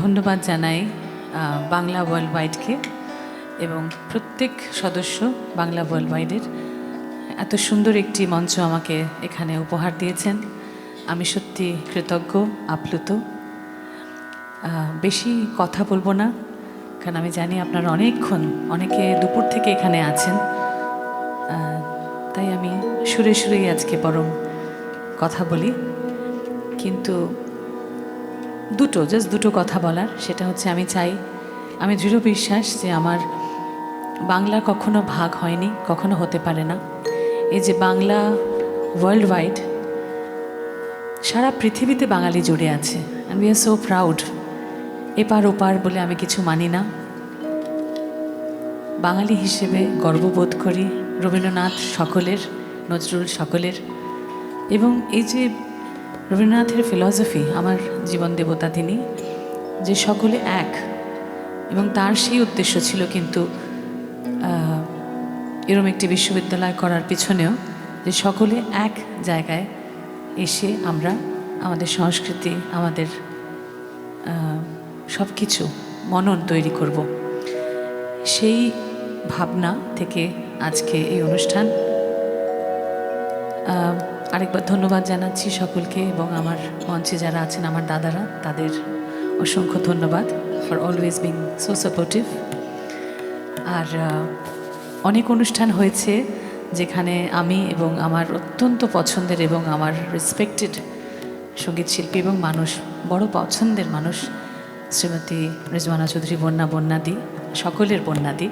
ধন্যবাদ জানাই বাংলা ওয়ার্ল্ড ওয়াইডকে এবং প্রত্যেক সদস্য বাংলা ওয়ার্ল্ড ওয়াইডের এত সুন্দর একটি মঞ্চ আমাকে এখানে উপহার দিয়েছেন। আমি সত্যি কৃতজ্ঞ, আপ্লুত। বেশি কথা বলবো না, কারণ আমি জানি আপনারা অনেকে দুপুর থেকে এখানে আছেন। তাই আমি সুরে সুরেই আজকে বরং কথা বলি, কিন্তু দুটো কথা বলার। সেটা হচ্ছে, আমি দৃঢ় বিশ্বাস যে আমার বাংলা কখনো ভাগ হয়নি, কখনো হতে পারে না। এই যে বাংলা ওয়ার্ল্ড ওয়াইড, সারা পৃথিবীতে বাঙালি জুড়ে আছে, and we are so proud. এপার ওপার বলে আমি কিছু মানি না। বাঙালি হিসেবে গর্ববোধ করি। রবীন্দ্রনাথ সকলের, নজরুল সকলের, এবং এই যে রবীন্দ্রনাথের ফিলসফি, আমার জীবন দেবতা তিনি, যে সকলে এক, এবং তার সেই উদ্দেশ্য ছিল কিন্তু এরম একটি বিশ্ববিদ্যালয় করার পিছনেও, যে সকলে এক জায়গায় এসে আমরা আমাদের সংস্কৃতি, আমাদের সব কিছু মনন তৈরি করব। সেই ভাবনা থেকে আজকে এই অনুষ্ঠান। আরেকবার ধন্যবাদ জানাচ্ছি সকলকে, এবং আমার মঞ্চে যারা আছেন আমার দাদারা, তাদের অসংখ্য ধন্যবাদ for always being so supportive. আর অনেক অনুষ্ঠান হয়েছে যেখানে আমি এবং আমার অত্যন্ত পছন্দের এবং আমার রেসপেক্টেড সঙ্গীত শিল্পী এবং মানুষ, বড় পছন্দের মানুষ, শ্রীমতী রেজওয়ানা চৌধুরী বন্যাদি, সকলের বন্যাদি,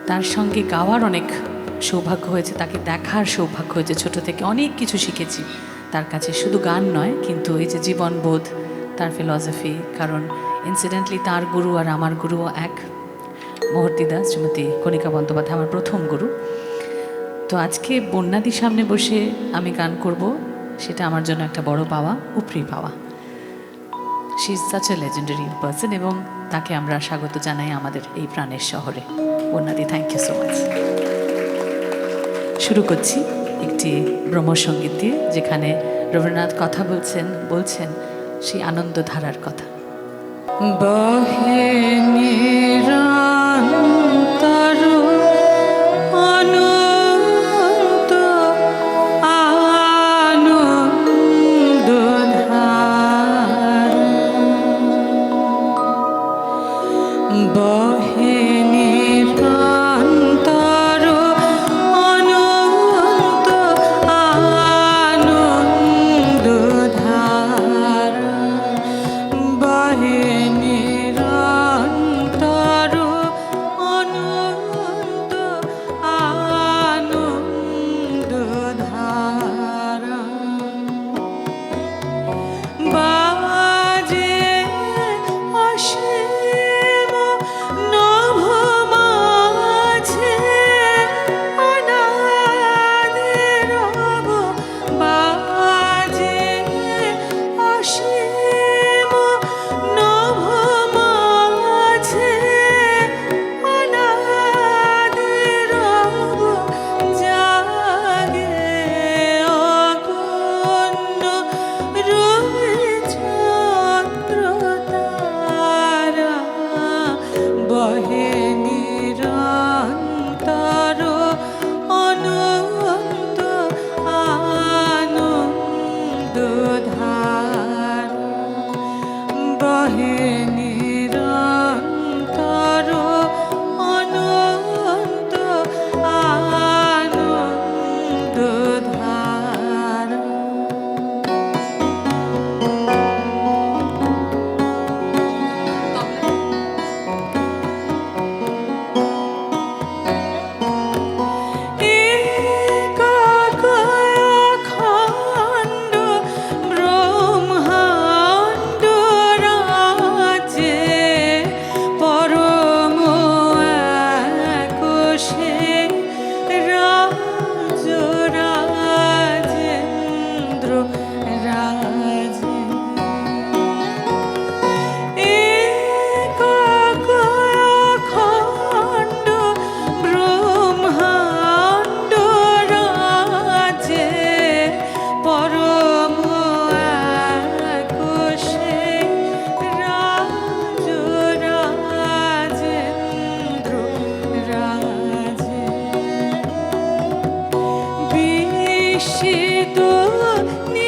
তার সঙ্গে গাওয়ার অনেক সৌভাগ্য হয়েছে, তাকে দেখার সৌভাগ্য হয়েছে। ছোটো থেকে অনেক কিছু শিখেছি তার কাছে, শুধু গান নয়, কিন্তু এই যে জীবনবোধ, তার ফিলসফি। কারণ ইনসিডেন্টলি তার গুরু আর আমার গুরুও এক, মহর্তিদা শ্রীমতী কণিকা বন্দ্যোপাধ্যায় আমার প্রথম গুরু। তো আজকে বন্যাদির সামনে বসে আমি গান করব, সেটা আমার জন্য একটা বড় পাওয়া, উপরি পাওয়া। She is such a legendary person, এবং তাকে আমরা স্বাগত জানাই আমাদের এই প্রাণের শহরে। বন্যাদি, থ্যাংক ইউ সো মাচ। শুরু করছি একটি ব্রহ্মসঙ্গীত দিয়ে, যেখানে রবীন্দ্রনাথ কথা বলছেন সেই আনন্দধারার কথা। বহে নিরন্তর অনন্ত আনন্দধারা, বহে নিরন্তর অনন্ত আনন্দধারা, বহে নিরন্তর নি